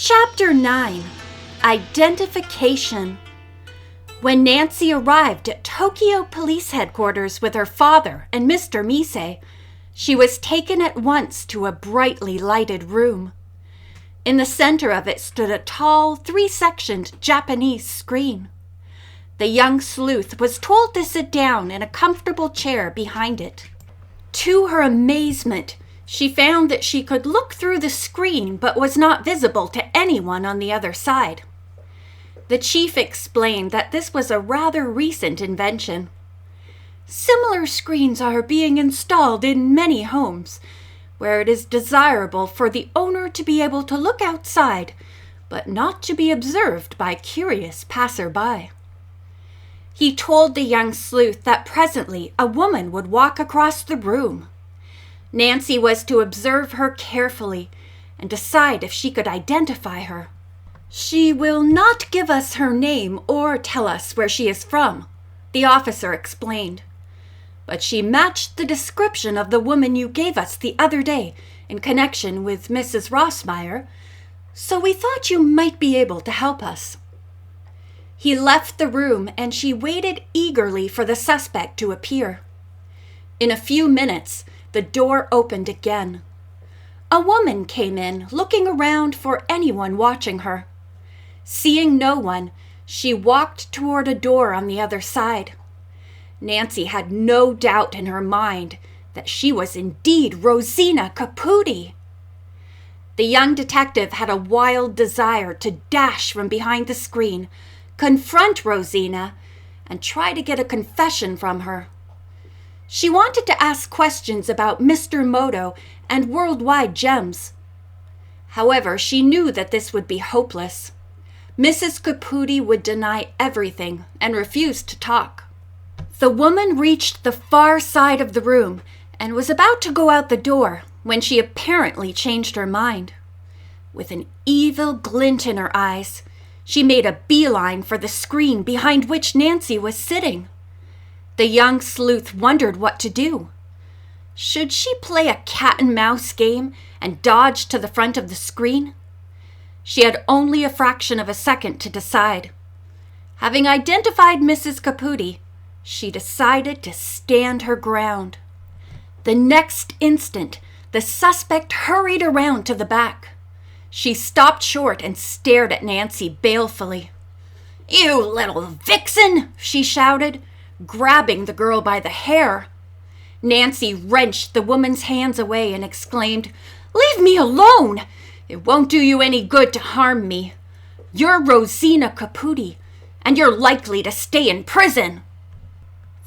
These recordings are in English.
Chapter 9. Identification. When Nancy arrived at Tokyo Police Headquarters with her father and Mr. Mise, she was taken at once to a brightly lighted room. In the center of it stood a tall, three-sectioned Japanese screen. The young sleuth was told to sit down in a comfortable chair behind it. To her amazement, she found that she could look through the screen but was not visible to anyone on the other side. The chief explained that this was a rather recent invention. Similar screens are being installed in many homes, where it is desirable for the owner to be able to look outside, but not to be observed by curious passer-by. He told the young sleuth that presently a woman would walk across the room. Nancy was to observe her carefully and decide if she could identify her. "She will not give us her name or tell us where she is from," the officer explained. "But she matched the description of the woman you gave us the other day in connection with Mrs. Rossmeyer, so we thought you might be able to help us." He left the room and she waited eagerly for the suspect to appear. In a few minutes, the door opened again. A woman came in, looking around for anyone watching her. Seeing no one, she walked toward a door on the other side. Nancy had no doubt in her mind that she was indeed Rosina Caputi. The young detective had a wild desire to dash from behind the screen, confront Rosina, and try to get a confession from her. She wanted to ask questions about Mr. Moto and worldwide gems. However, she knew that this would be hopeless. Mrs. Caputi would deny everything and refuse to talk. The woman reached the far side of the room and was about to go out the door when she apparently changed her mind. With an evil glint in her eyes, she made a beeline for the screen behind which Nancy was sitting. The young sleuth wondered what to do. Should she play a cat-and-mouse game and dodge to the front of the screen? She had only a fraction of a second to decide. Having identified Mrs. Caputi, she decided to stand her ground. The next instant, the suspect hurried around to the back. She stopped short and stared at Nancy balefully. "You little vixen!" she shouted, grabbing the girl by the hair. Nancy wrenched the woman's hands away and exclaimed, "Leave me alone! It won't do you any good to harm me. You're Rosina Caputi, and you're likely to stay in prison."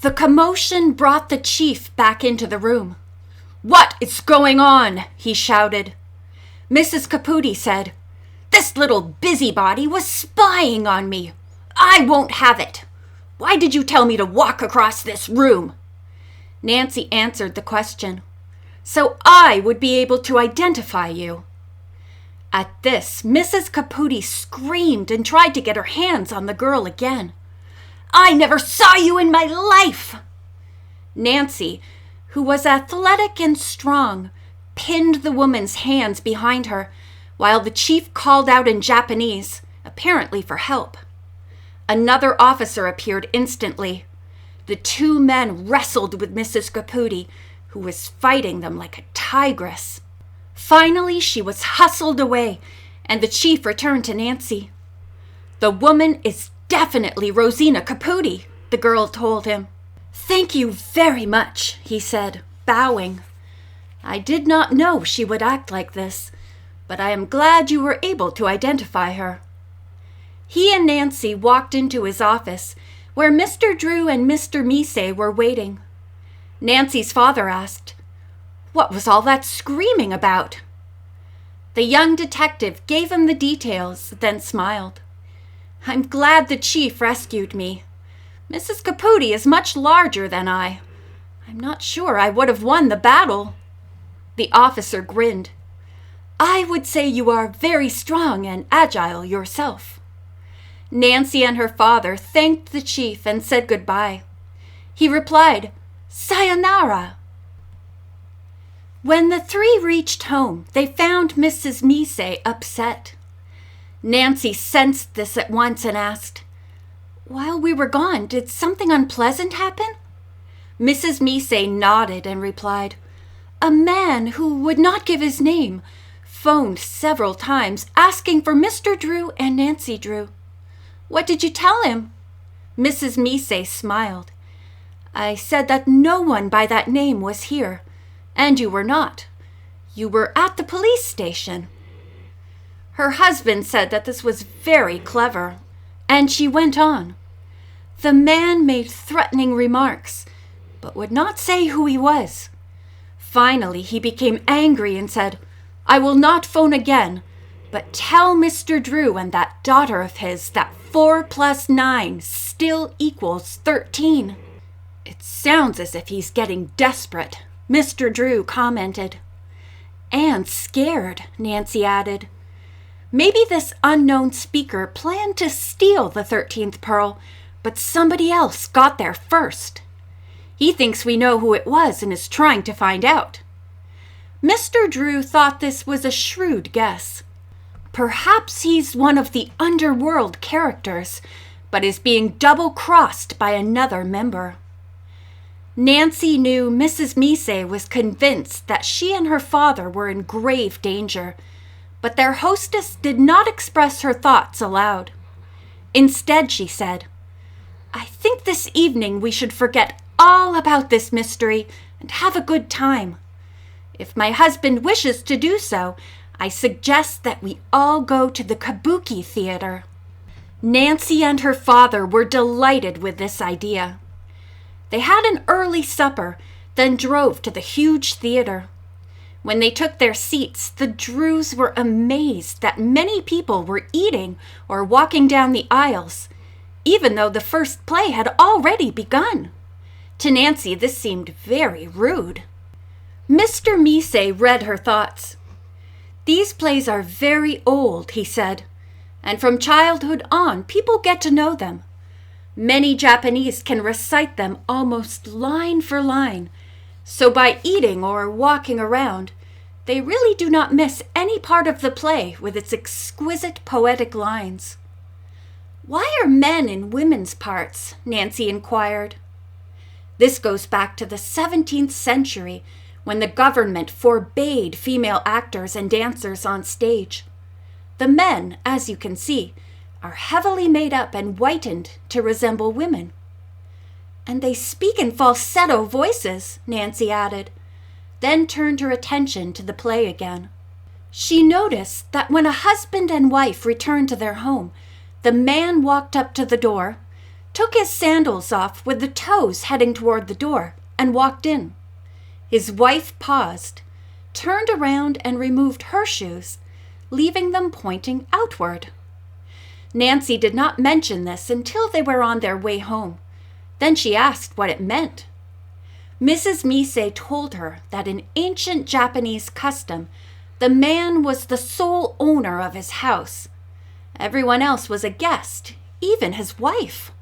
The commotion brought the chief back into the room. "What is going on?" he shouted. Mrs. Caputi said, "This little busybody was spying on me. I won't have it. Why did you tell me to walk across this room?" Nancy answered the question. "So I would be able to identify you." At this, Mrs. Caputi screamed and tried to get her hands on the girl again. "I never saw you in my life!" Nancy, who was athletic and strong, pinned the woman's hands behind her, while the chief called out in Japanese, apparently for help. Another officer appeared instantly. The two men wrestled with Mrs. Caputi, who was fighting them like a tigress. Finally, she was hustled away, and the chief returned to Nancy. "The woman is definitely Rosina Caputi," the girl told him. "Thank you very much," he said, bowing. "I did not know she would act like this, but I am glad you were able to identify her." He and Nancy walked into his office, where Mr. Drew and Mr. Mise were waiting. Nancy's father asked, "What was all that screaming about?" The young detective gave him the details, then smiled. "I'm glad the chief rescued me. Mrs. Caputi is much larger than I. I'm not sure I would have won the battle." The officer grinned. "I would say you are very strong and agile yourself." Nancy and her father thanked the chief and said goodbye. He replied, "Sayonara." When the three reached home, they found Mrs. Mise upset. Nancy sensed this at once and asked, "While we were gone, did something unpleasant happen?" Mrs. Mise nodded and replied, "A man who would not give his name phoned several times asking for Mr. Drew and Nancy Drew." "What did you tell him?" Mrs. Mise smiled. "I said that no one by that name was here, and you were not. You were at the police station." Her husband said that this was very clever, and she went on. "The man made threatening remarks, but would not say who he was. Finally, he became angry and said, 'I will not phone again, but tell Mr. Drew and that daughter of his that 4 + 9 still equals 13. "It sounds as if he's getting desperate," Mr. Drew commented. "And scared," Nancy added. "Maybe this unknown speaker planned to steal the 13th Pearl, but somebody else got there first. He thinks we know who it was and is trying to find out." Mr. Drew thought this was a shrewd guess. Perhaps he's one of the underworld characters, but is being double-crossed by another member. Nancy knew Mrs. Mise was convinced that she and her father were in grave danger, but their hostess did not express her thoughts aloud. Instead, she said, "I think this evening we should forget all about this mystery and have a good time. If my husband wishes to do so, I suggest that we all go to the Kabuki Theater." Nancy and her father were delighted with this idea. They had an early supper, then drove to the huge theater. When they took their seats, the Drews were amazed that many people were eating or walking down the aisles, even though the first play had already begun. To Nancy, this seemed very rude. Mr. Mise read her thoughts. "These plays are very old," he said, "and from childhood on, people get to know them. Many Japanese can recite them almost line for line, so by eating or walking around, they really do not miss any part of the play with its exquisite poetic lines." "Why are men in women's parts?" Nancy inquired. This goes back to the 17th century, when the government forbade female actors and dancers on stage. The men, as you can see, are heavily made up and whitened to resemble women. "And they speak in falsetto voices," Nancy added, then turned her attention to the play again. She noticed that when a husband and wife returned to their home, the man walked up to the door, took his sandals off with the toes heading toward the door, and walked in. His wife paused, turned around and removed her shoes, leaving them pointing outward. Nancy did not mention this until they were on their way home. Then she asked what it meant. Mrs. Mise told her that in ancient Japanese custom, the man was the sole owner of his house. Everyone else was a guest, even his wife.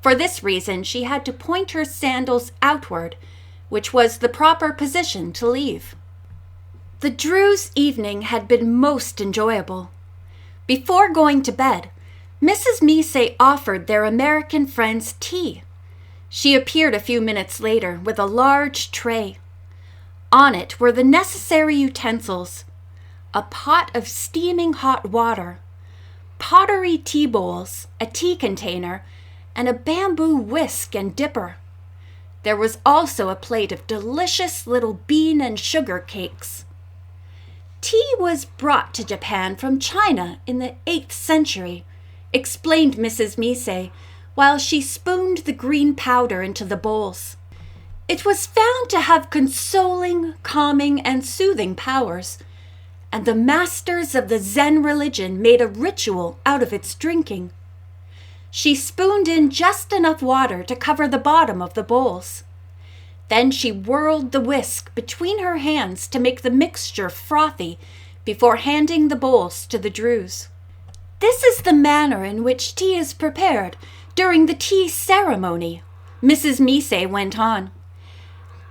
For this reason, she had to point her sandals outward, which was the proper position to leave. The Drews' evening had been most enjoyable. Before going to bed, Mrs. Mise offered their American friends tea. She appeared a few minutes later with a large tray. On it were the necessary utensils: a pot of steaming hot water, pottery tea bowls, a tea container, and a bamboo whisk and dipper. There was also a plate of delicious little bean and sugar cakes. Tea was brought to Japan from China in the 8th century, explained Mrs. Mise, while she spooned the green powder into the bowls. It was found to have consoling, calming, and soothing powers, and the masters of the Zen religion made a ritual out of its drinking. She spooned in just enough water to cover the bottom of the bowls. Then she whirled the whisk between her hands to make the mixture frothy before handing the bowls to the Drews. "This is the manner in which tea is prepared during the tea ceremony," Mrs. Mise went on.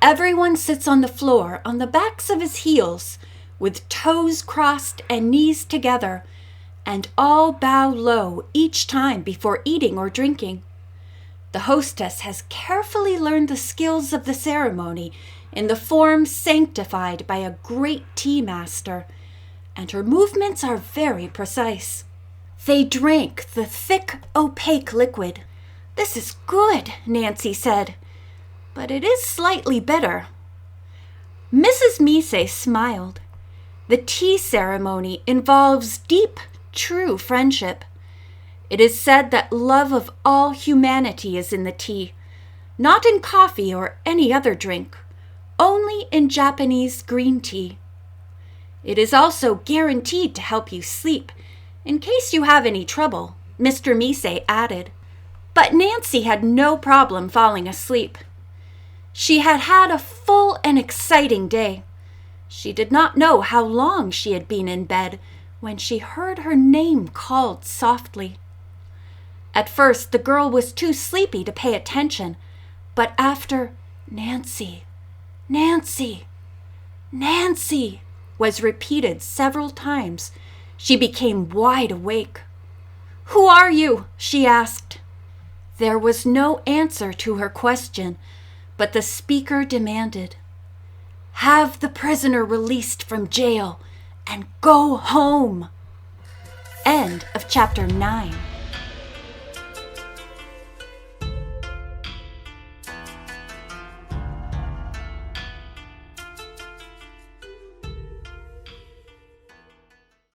"Everyone sits on the floor on the backs of his heels, with toes crossed and knees together, and all bow low each time before eating or drinking. The hostess has carefully learned the skills of the ceremony in the form sanctified by a great tea master, and her movements are very precise. They drank the thick, opaque liquid. "This is good," Nancy said, "but it is slightly bitter." Mrs. Mise smiled. The tea ceremony involves deep, true friendship. It is said that love of all humanity is in the tea, not in coffee or any other drink, only in Japanese green tea. It is also guaranteed to help you sleep, in case you have any trouble, Mr. Mise added. But Nancy had no problem falling asleep. She had had a full and exciting day. She did not know how long she had been in bed when she heard her name called softly. At first, the girl was too sleepy to pay attention, but after "Nancy, Nancy, Nancy" was repeated several times, she became wide awake. "Who are you?" she asked. There was no answer to her question, but the speaker demanded, "Have the prisoner released from jail and go home." End of chapter 9.